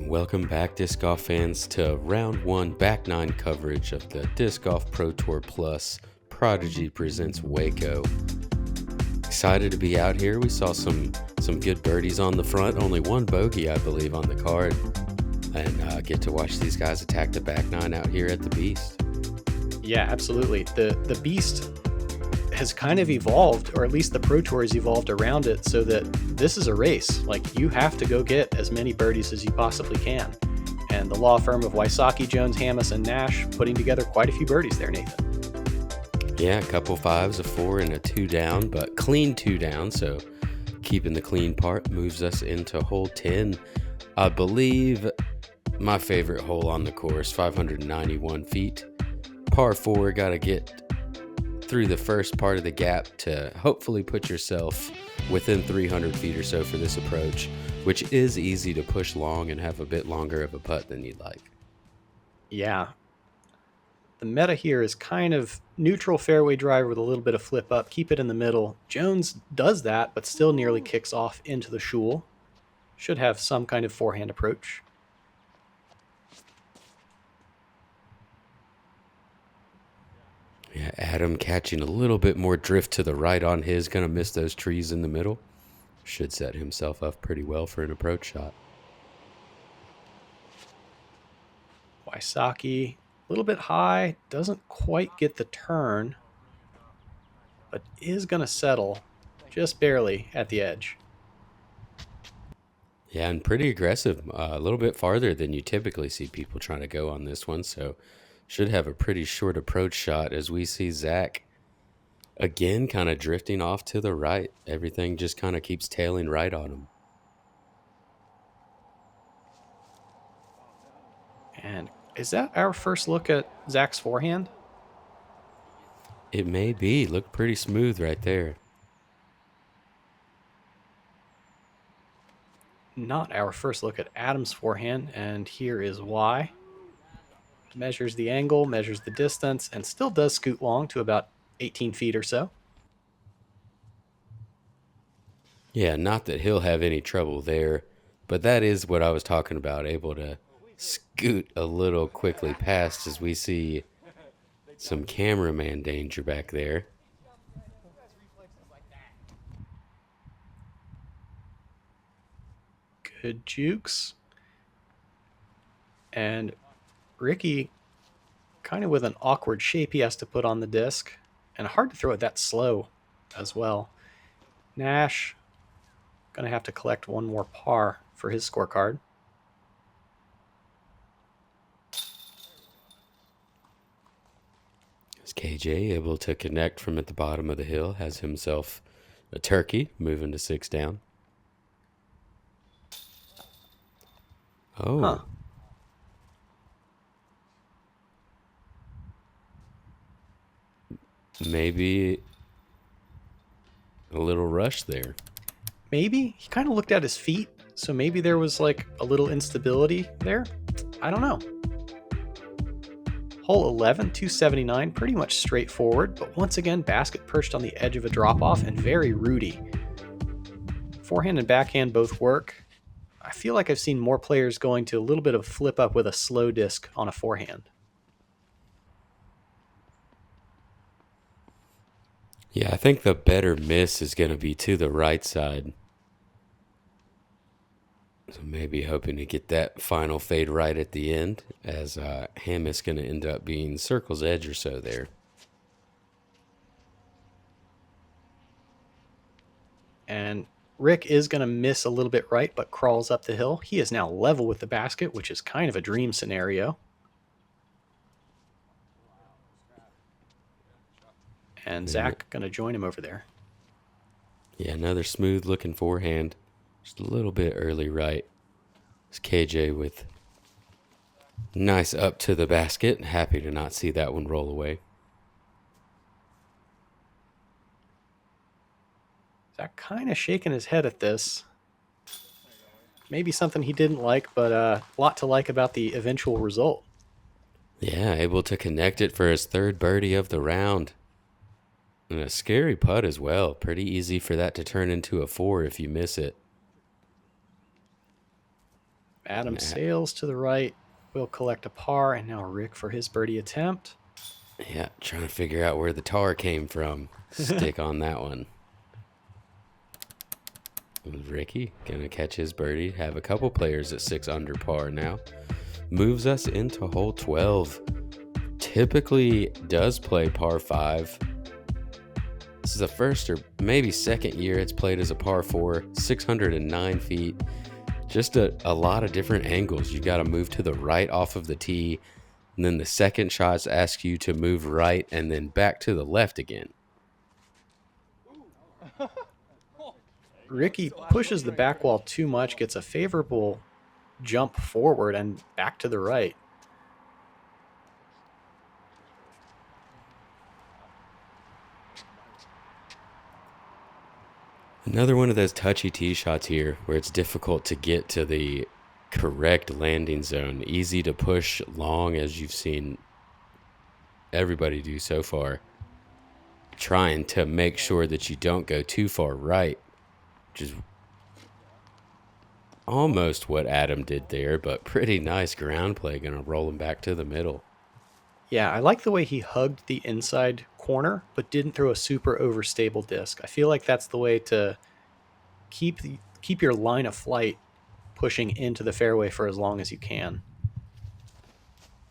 Welcome back, disc golf fans, to round one back nine coverage of the Disc Golf Pro Tour Plus Prodigy Presents WACO. Excited to be out here. We saw some good birdies on the front, only one bogey, I believe, on the card, and get to watch these guys attack the back nine out here at the Beast. Yeah, absolutely. The Beast has kind of evolved, or at least the Pro Tour has evolved around it, so that this is a race. Like, you have to go get as many birdies as you possibly can. And the law firm of Wysocki, Jones, Hammes, and Nash putting together quite a few birdies there, Nathan. Yeah, a couple fives, a four, and a two down, but clean two down, so keeping the clean part moves us into hole 10. I believe my favorite hole on the course, 591 feet. Par 4, got to get through the first part of the gap to hopefully put yourself within 300 feet or so for this approach, which is easy to push long and have a bit longer of a putt than you'd like. Yeah. The meta here is kind of neutral fairway drive with a little bit of flip up, keep it in the middle. Jones does that, but still nearly kicks off into the shul. Should have some kind of forehand approach. Yeah, Adam catching a little bit more drift to the right on his, going to miss those trees in the middle. Should set himself up pretty well for an approach shot. Wysocki, a little bit high, doesn't quite get the turn, but is going to settle just barely at the edge. Yeah, and pretty aggressive, a little bit farther than you typically see people trying to go on this one, so should have a pretty short approach shot as we see Zach again kind of drifting off to the right. Everything just kind of keeps tailing right on him. And is that our first look at Zach's forehand? It may be. Looked pretty smooth right there. Not our first look at Adam's forehand, and here is why. Measures the angle, measures the distance, and still does scoot long to about 18 feet or so. Yeah, not that he'll have any trouble there, but that is what I was talking about, able to scoot a little quickly past as we see some cameraman danger back there. Good jukes. And Ricky, kind of with an awkward shape he has to put on the disc, and hard to throw it that slow as well. Nash, going to have to collect one more par for his scorecard. Is KJ able to connect from at the bottom of the hill, has himself a turkey, moving to 6 down. Oh. Huh. Maybe a little rush there. Maybe. He kind of looked at his feet, so maybe there was like a little instability there. I don't know. Hole 11, 279, pretty much straightforward, but once again, basket perched on the edge of a drop-off and very rooty. Forehand and backhand both work. I feel like I've seen more players going to a little bit of flip up with a slow disc on a forehand. Yeah, I think the better miss is going to be to the right side. So maybe hoping to get that final fade right at the end, as Hammes going to end up being circle's edge or so there. And Rick is going to miss a little bit right, but crawls up the hill. He is now level with the basket, which is kind of a dream scenario. And Zach going to join him over there. Yeah, another smooth looking forehand. Just a little bit early right. It's KJ with nice up to the basket. Happy to not see that one roll away. Zach kind of shaking his head at this. Maybe something he didn't like, but a lot to like about the eventual result. Yeah, able to connect it for his third birdie of the round. And a scary putt as well. Pretty easy for that to turn into a 4 if you miss it. Adam sails to the right. Will collect a par, and now Rick for his birdie attempt. Yeah, trying to figure out where the tar came from. Stick on that one. Ricky gonna catch his birdie. Have a couple players at 6 under par now. Moves us into hole 12. Typically does play par 5. This is the first or maybe second year it's played as a par 4, 609 feet. Just a lot of different angles. You got to move to the right off of the tee, and then the second shots ask you to move right and then back to the left again. Ricky pushes the back wall too much, gets a favorable jump forward and back to the right. Another one of those touchy tee shots here where it's difficult to get to the correct landing zone. Easy to push long, as you've seen everybody do so far. Trying to make sure that you don't go too far right, which is almost what Adam did there, but pretty nice ground play. Gonna roll him back to the middle. Yeah, I like the way he hugged the inside corner, but didn't throw a super overstable disc. I feel like that's the way to keep your line of flight pushing into the fairway for as long as you can.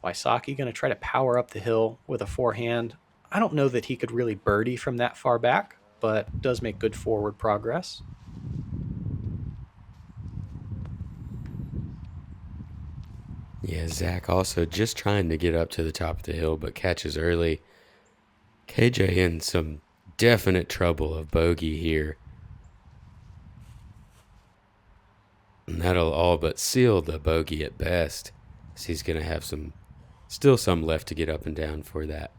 Wysocki going to try to power up the hill with a forehand. I don't know that he could really birdie from that far back, but does make good forward progress. Yeah, Zach also just trying to get up to the top of the hill, but catches early. KJ in some definite trouble of bogey here. And that'll all but seal the bogey at best. So he's going to have still some left to get up and down for that.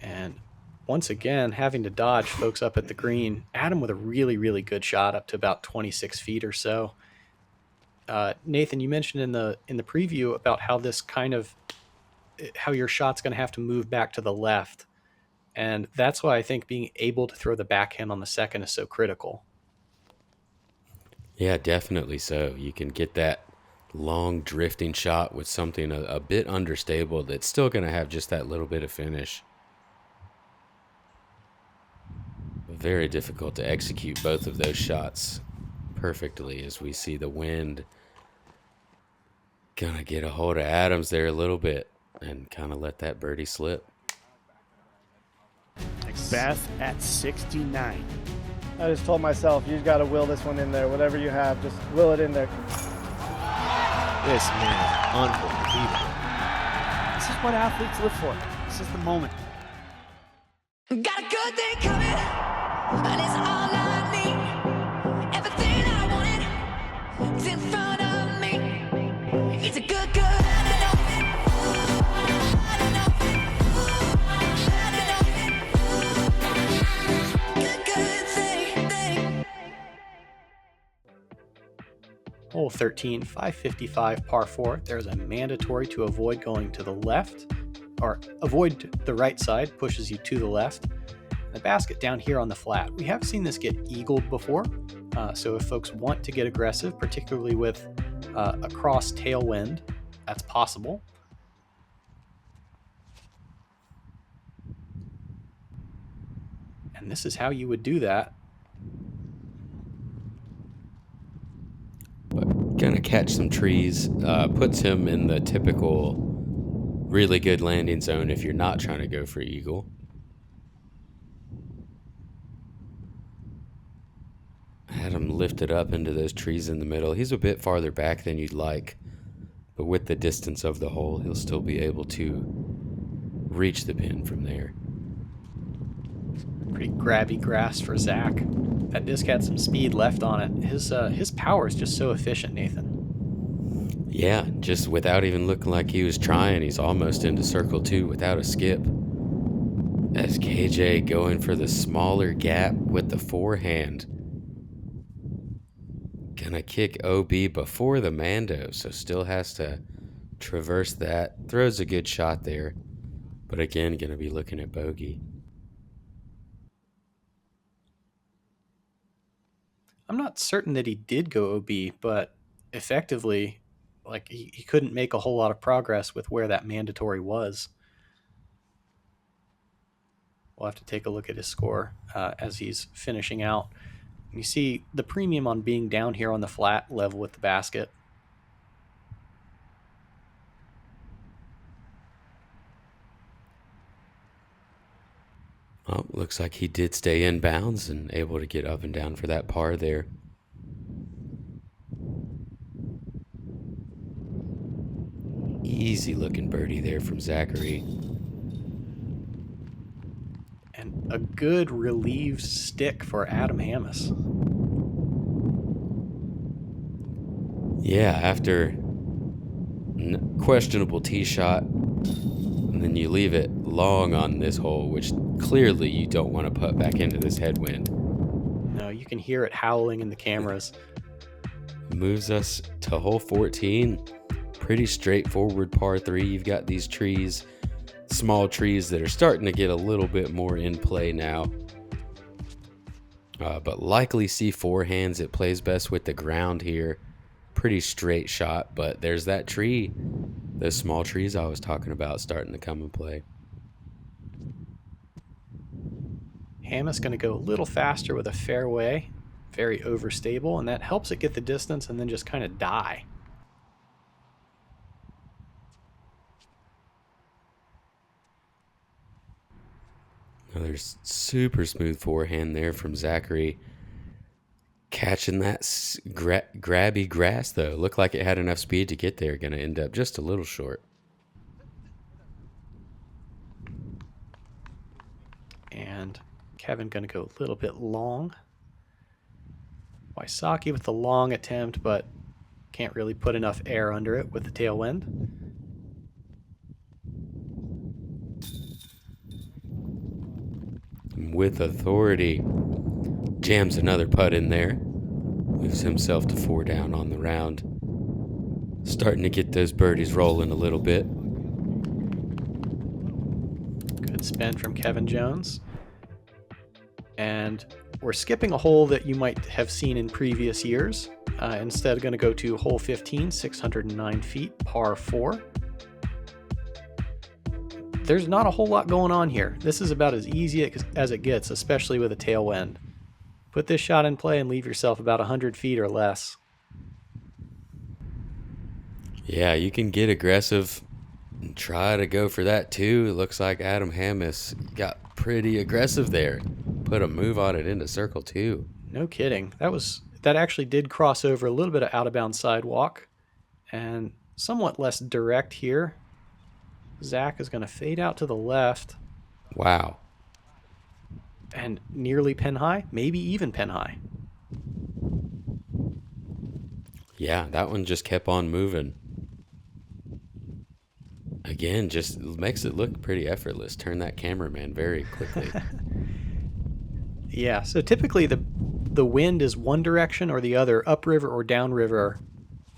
And once again, having to dodge folks up at the green. Adam with a really, really good shot up to about 26 feet or so. Nathan, you mentioned in the preview about how your shot's going to have to move back to the left. And that's why I think being able to throw the backhand on the second is so critical. Yeah, definitely so. You can get that long drifting shot with something a bit understable that's still going to have just that little bit of finish. Very difficult to execute both of those shots perfectly as we see the wind gonna get a hold of Adams there a little bit and kind of let that birdie slip. Beth at 69. I just told myself, you got to will this one in there. Whatever you have, just will it in there. This man is unbelievable. This is what athletes live for. This is the moment. Got a good day coming, and it's all I need. Everything I wanted is in front of me. It's a good thing. Hole 13, 555 par 4. There's a mandatory to avoid going to the left, or avoid the right side, pushes you to the left. The basket down here on the flat. We have seen this get eagled before, so if folks want to get aggressive, particularly with a cross tailwind, that's possible. And this is how you would do that. Gonna catch some trees, puts him in the typical really good landing zone if you're not trying to go for eagle. Had him lifted up into those trees in the middle. He's a bit farther back than you'd like, but with the distance of the hole, he'll still be able to reach the pin from there. Pretty grabby grass for Zach. That disc had some speed left on it. His power is just so efficient, Nathan. Yeah, just without even looking like he was trying, he's almost into circle 2 without a skip. As KJ going for the smaller gap with the forehand. Gonna kick OB before the Mando, so still has to traverse that. Throws a good shot there, but again, gonna be looking at bogey. I'm not certain that he did go OB, but effectively, like he couldn't make a whole lot of progress with where that mandatory was. We'll have to take a look at his score as he's finishing out. You see the premium on being down here on the flat level with the basket. Oh, looks like he did stay in bounds and able to get up and down for that par there. Easy looking birdie there from Zachary. And a good relieved stick for Adam Hammis. Yeah, after questionable tee shot, and then you leave it long on this hole, which clearly you don't want to put back into this headwind. No, you can hear it howling in the cameras. Moves us to hole 14. Pretty straightforward par 3. You've got these trees, small trees that are starting to get a little bit more in play now. But likely see forehands. It plays best with the ground here. Pretty straight shot, but there's that tree. Those small trees I was talking about starting to come and play. Hammis going to go a little faster with a fairway. Very overstable, and that helps it get the distance and then just kind of die. Another super smooth forehand there from Zachary. Catching that grabby grass, though. Looked like it had enough speed to get there. Going to end up just a little short. And Kevin going to go a little bit long. Wysocki with the long attempt, but can't really put enough air under it with the tailwind. With authority. Jams another putt in there. Moves himself to 4 down on the round. Starting to get those birdies rolling a little bit. Good spin from Kevin Jones. And we're skipping a hole that you might have seen in previous years. Instead, going to go to hole 15, 609 feet, par 4. There's not a whole lot going on here. This is about as easy as it gets, especially with a tailwind. Put this shot in play and leave yourself about 100 feet or less. Yeah, you can get aggressive and try to go for that too. It looks like Adam Hammis got pretty aggressive there. Put a move on it into circle 2. No kidding. That actually did cross over a little bit of out of bounds sidewalk, and somewhat less direct here. Zach is going to fade out to the left. Wow. And nearly pin high, maybe even pin high. Yeah, that one just kept on moving. Again, just makes it look pretty effortless. Turn that cameraman very quickly. Yeah, so typically the wind is one direction or the other, upriver or downriver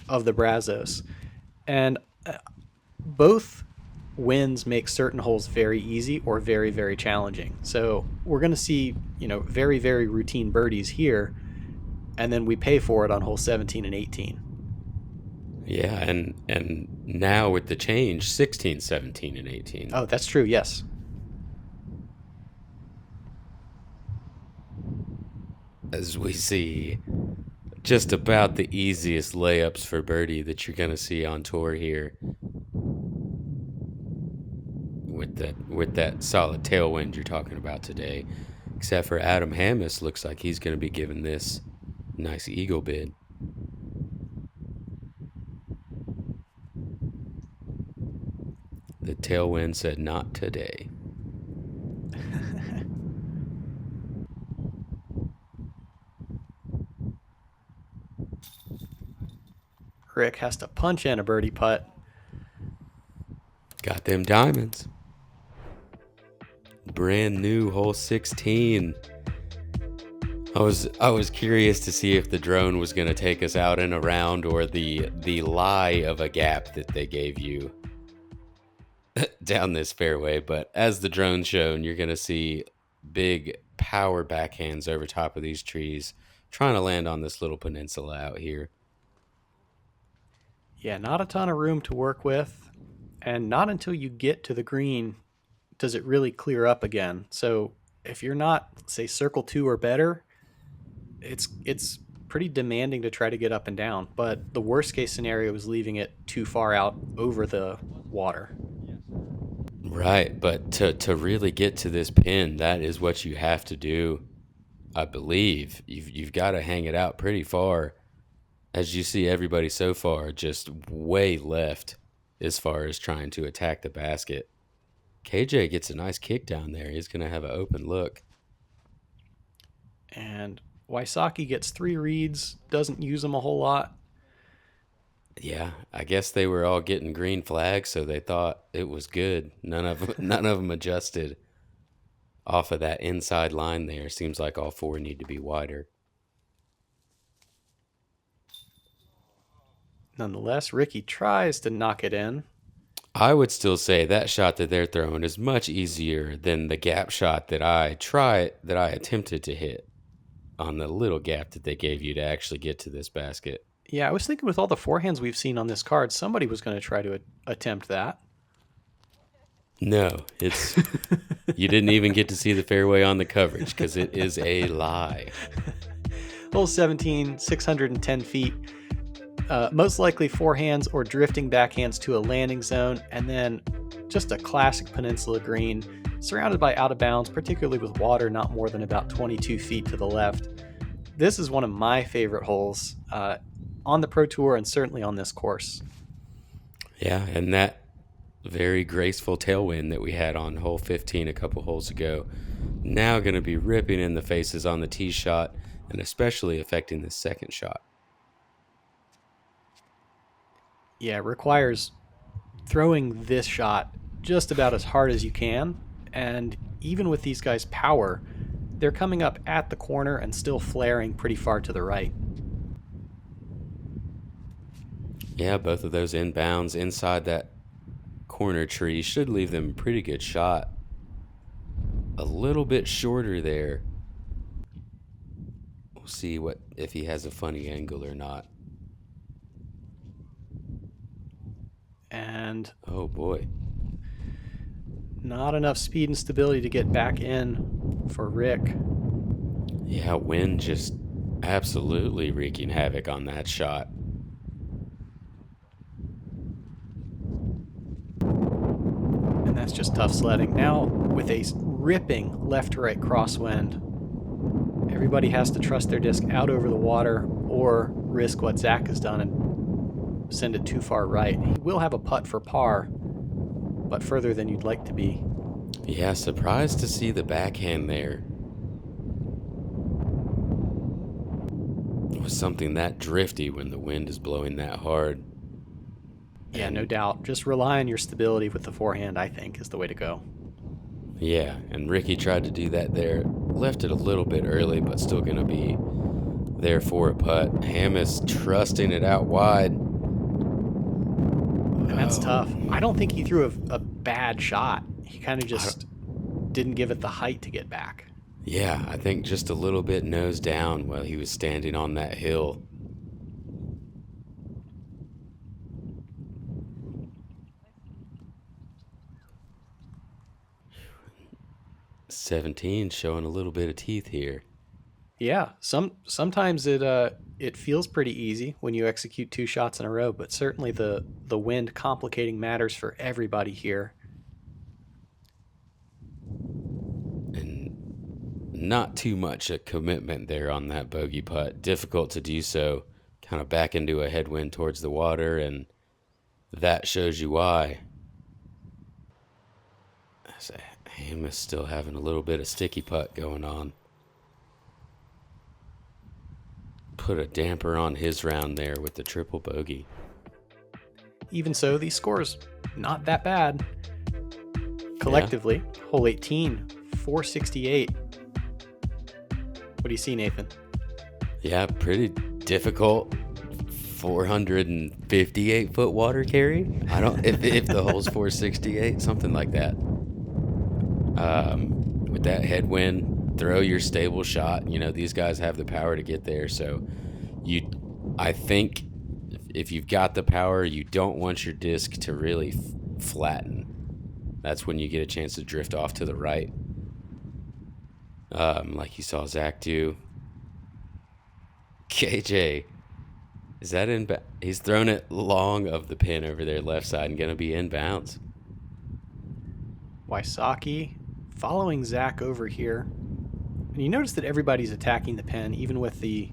of the Brazos. And both winds make certain holes very easy or very, very challenging. So we're going to see, very, very routine birdies here, and then we pay for it on hole 17 and 18. Yeah, and now with the change, 16, 17, and 18. Oh, that's true, yes. As we see just about the easiest layups for birdie that you're going to see on tour here. With that solid tailwind you're talking about today. Except for Adam Hammis, looks like he's going to be giving this nice eagle bid. The tailwind said not today. Rick has to punch in a birdie putt. Got them diamonds. Brand new hole 16. I was curious to see if the drone was going to take us out and around, or the lie of a gap that they gave you down this fairway. But as the drone's shown, you're going to see big power backhands over top of these trees. trying to land on this little peninsula out here. Yeah, not a ton of room to work with, and not until you get to the green does it really clear up again. So if you're not, say, circle 2 or better, it's pretty demanding to try to get up and down. But the worst case scenario is leaving it too far out over the water. Right, but to really get to this pin, that is what you have to do. I believe you've got to hang it out pretty far. As you see, everybody so far just way left as far as trying to attack the basket. KJ gets a nice kick down there. He's going to have an open look. And Wysocki gets 3 reads, doesn't use them a whole lot. Yeah, I guess they were all getting green flags, so they thought it was good. None of them adjusted off of that inside line there. Seems like all 4 need to be wider. Nonetheless, Ricky tries to knock it in. I would still say that shot that they're throwing is much easier than the gap shot that I attempted to hit on the little gap that they gave you to actually get to this basket. Yeah, I was thinking with all the forehands we've seen on this card, somebody was going to try to attempt that. No, it's you didn't even get to see the fairway on the coverage because it is a lie. Hole 17, 610 feet. Most likely forehands or drifting backhands to a landing zone, and then just a classic peninsula green, surrounded by out of bounds, particularly with water not more than about 22 feet to the left. This is one of my favorite holes on the Pro Tour and certainly on this course. Yeah, and that very graceful tailwind that we had on hole 15 a couple holes ago, now going to be ripping in the faces on the tee shot and especially affecting the second shot. Yeah, it requires throwing this shot just about as hard as you can. And even with these guys' power, they're coming up at the corner and still flaring pretty far to the right. Yeah, both of those inbounds inside that corner tree should leave them a pretty good shot. A little bit shorter there. We'll see if he has a funny angle or not. And oh boy, not enough speed and stability to get back in for Rick. Yeah, wind just absolutely wreaking havoc on that shot. And that's just tough sledding. Now with a ripping left to right crosswind, everybody has to trust their disc out over the water or risk what Zach has done and send it too far right. He will have a putt for par, but further than you'd like to be. Yeah, surprised to see the backhand there. It was something that drifty when the wind is blowing that hard. Yeah, no doubt. Just rely on your stability with the forehand, I think, is the way to go. Yeah, and Ricky tried to do that there. Left it a little bit early, but still going to be there for a putt. Hamas trusting it out wide. And that's tough. I don't think he threw a bad shot. He kind of just didn't give it the height to get back. Yeah, I think just a little bit nose down while he was standing on that hill. $17 showing a little bit of teeth here. Yeah, sometimes it feels pretty easy when you execute 2 shots in a row, but certainly the wind complicating matters for everybody here. And not too much a commitment there on that bogey putt. Difficult to do so. Kind of back into a headwind towards the water, and that shows you why. Ham is still having a little bit of sticky putt going on. Put a damper on his round there with the triple bogey. Even so, these scores not that bad. Collectively, hole 18, 468. What do you see, Nathan? Yeah, pretty difficult 458 foot water carry. I don't if the hole's 468, something like that. With that headwind throw your stable shot. You know, these guys have the power to get there. So I think if you've got the power, you don't want your disc to really flatten. That's when you get a chance to drift off to the right. Like you saw Zach do. KJ, is that in? He's thrown it long of the pin over there left side and going to be inbounds. Wysocki following Zach over here. And you notice that everybody's attacking the pin, even with the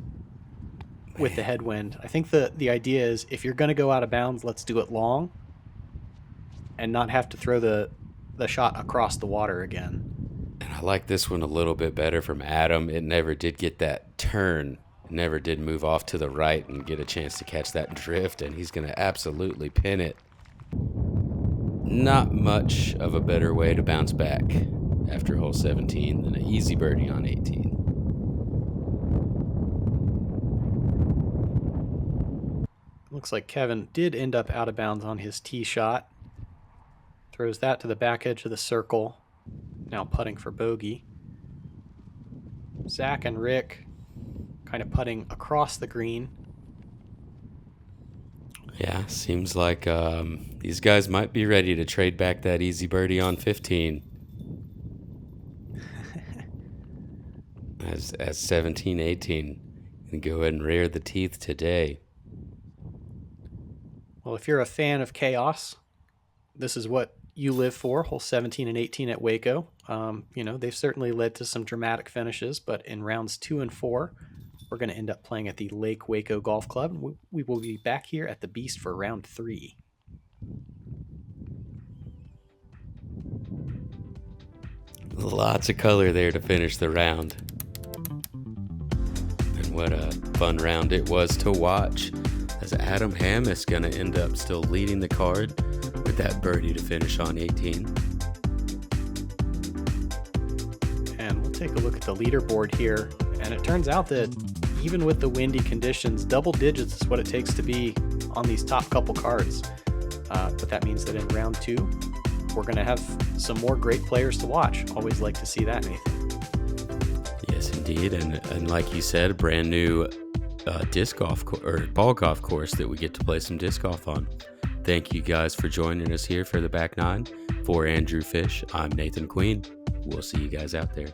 headwind. I think the idea is if you're going to go out of bounds, let's do it long and not have to throw the shot across the water again. And I like this one a little bit better from Adam. It never did get that turn. It never did move off to the right and get a chance to catch that drift, and he's going to absolutely pin it. Not much of a better way to bounce back after hole 17 than an easy birdie on 18. Looks like Kevin did end up out of bounds on his tee shot. Throws that to the back edge of the circle. Now putting for bogey. Zach and Rick kind of putting across the green. Yeah, seems like these guys might be ready to trade back that easy birdie on 15. As 17, 18 can go ahead and rear the teeth today. Well, if you're a fan of chaos, this is what you live for. Hole 17 and 18 at Waco. You know, they've certainly led to some dramatic finishes, but in rounds 2 and 4, we're going to end up playing at the Lake Waco Golf Club. We will be back here at the Beast for round 3. Lots of color there to finish the round. And what a fun round it was to watch, as Adam Ham is going to end up still leading the card with that birdie to finish on 18. And we'll take a look at the leaderboard here. And it turns out that even with the windy conditions, double digits is what it takes to be on these top couple cards. But that means that in round 2, we're going to have some more great players to watch. Always like to see that, Nathan. Yes, indeed. And like you said, a brand new disc golf or ball golf course that we get to play some disc golf on. Thank you guys for joining us here for the Back Nine. For Andrew Fish, I'm Nathan Queen. We'll see you guys out there.